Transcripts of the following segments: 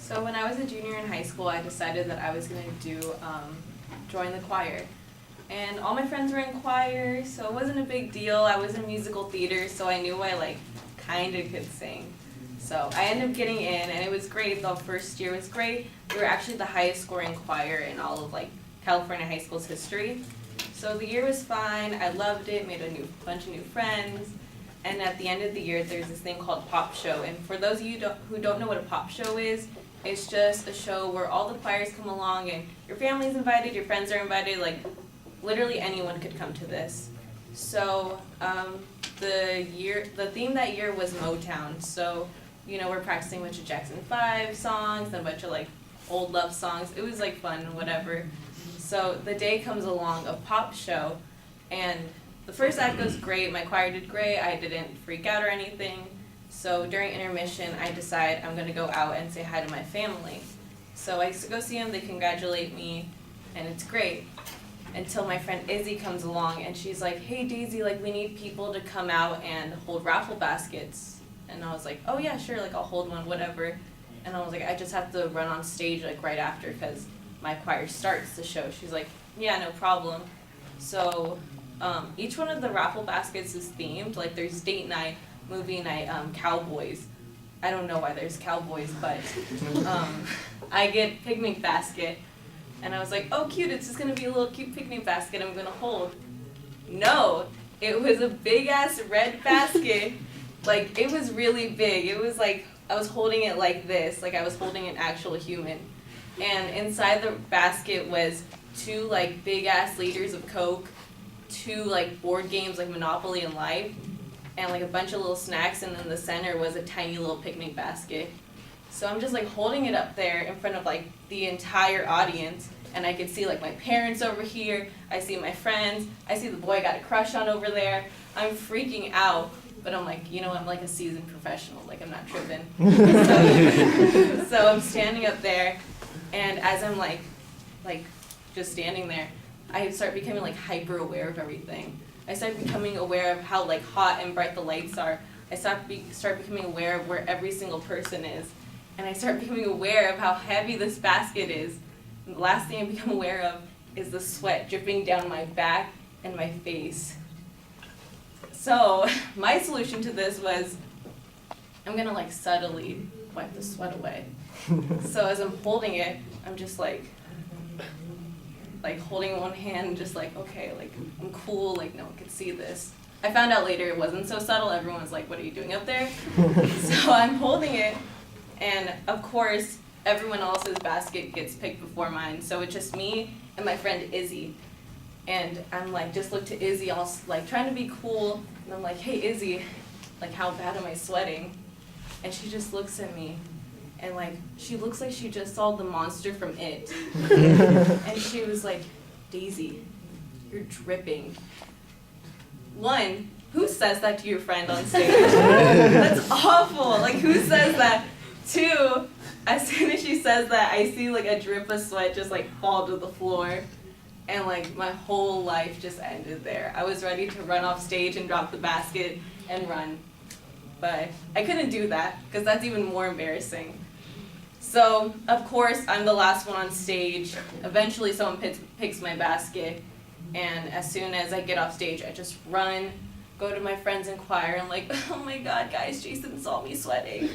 So when I was a junior in high school, I decided that I was going to join the choir. And all my friends were in choir, so it wasn't a big deal. I was in musical theater, so I knew I kind of could sing. So I ended up getting in, and it was great. The first year was great. We were actually the highest scoring choir in all of California high school's history. So the year was fine. I loved it, made a bunch of new friends. And at the end of the year, there's this thing called Pop Show. And for those of you who don't know what a Pop Show is, it's just a show where all the choirs come along and your family's invited, your friends are invited, literally anyone could come to this. So the theme that year was Motown. So, we're practicing a bunch of Jackson 5 songs and a bunch of old love songs. It was fun, whatever. So the day comes along of Pop Show, and the first act goes great. My choir did great. I didn't freak out or anything. So during intermission, I decide I'm going to go out and say hi to my family. So I go see them, they congratulate me, and it's great. Until my friend Izzy comes along, and she's like, "Hey Daisy, we need people to come out and hold raffle baskets." And I was like, "Oh yeah, sure, I'll hold one, whatever." And I was like, "I just have to run on stage right after because my choir starts the show." She's like, "Yeah, no problem." So each one of the raffle baskets is themed. There's date night, movie night, cowboys. I don't know why there's cowboys, but I get picnic basket. And I was like, "Oh, cute, it's just going to be a little cute picnic basket I'm going to hold." No, it was a big-ass red basket. It was really big. It was I was holding it like this, I was holding an actual human. And inside the basket was two, big-ass liters of Coke, two, board games like Monopoly and Life, and, a bunch of little snacks, and in the center was a tiny little picnic basket. So I'm just, holding it up there in front of, the entire audience, and I could see, my parents over here, I see my friends, I see the boy I got a crush on over there. I'm freaking out, but I'm I'm a seasoned professional, I'm not tripping. So I'm standing up there, and as I'm, just standing there, I start becoming, hyper aware of everything. I start becoming aware of how, hot and bright the lights are. I start becoming aware of where every single person is. And I start becoming aware of how heavy this basket is. And the last thing I become aware of is the sweat dripping down my back and my face. So my solution to this was, I'm gonna subtly wipe the sweat away. So as I'm holding it, I'm just holding one hand, just okay, I'm cool, no one can see this. I found out later it wasn't so subtle. Everyone's like, "What are you doing up there?" So I'm holding it, and of course, everyone else's basket gets picked before mine. So it's just me and my friend Izzy. And I'm just look to Izzy, all trying to be cool, and I'm like, "Hey Izzy, how bad am I sweating?" And she just looks at me, and she looks like she just saw the monster from It. And she was like, "Daisy, you're dripping." One, who says that to your friend on stage? That's awful. Who says that? Two, as soon as she says that, I see a drip of sweat just fall to the floor. And my whole life just ended there. I was ready to run off stage and drop the basket and run. But I couldn't do that because that's even more embarrassing. So, of course, I'm the last one on stage. Eventually someone picks my basket. And as soon as I get off stage, I just run, go to my friends in choir, and "Oh my God, guys, Jason saw me sweating."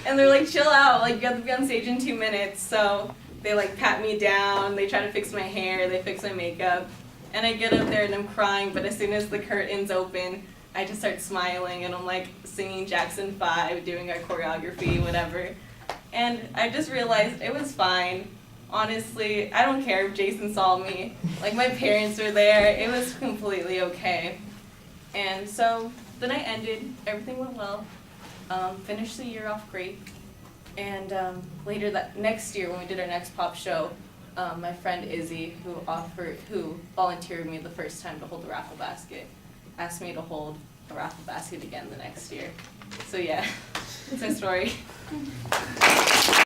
And they're like, "Chill out, you have to be on stage in 2 minutes." So they pat me down, they try to fix my hair, they fix my makeup. And I get up there and I'm crying, but as soon as the curtains open, I just start smiling, and I'm singing Jackson 5, doing our choreography, whatever. And I just realized it was fine. Honestly, I don't care if Jason saw me. My parents were there. It was completely okay. And so the night ended. Everything went well. Finished the year off great. And later that next year, when we did our next Pop Show, my friend Izzy, who volunteered me the first time to hold the raffle basket, asked me to hold a raffle basket again the next year. So yeah, that's my story.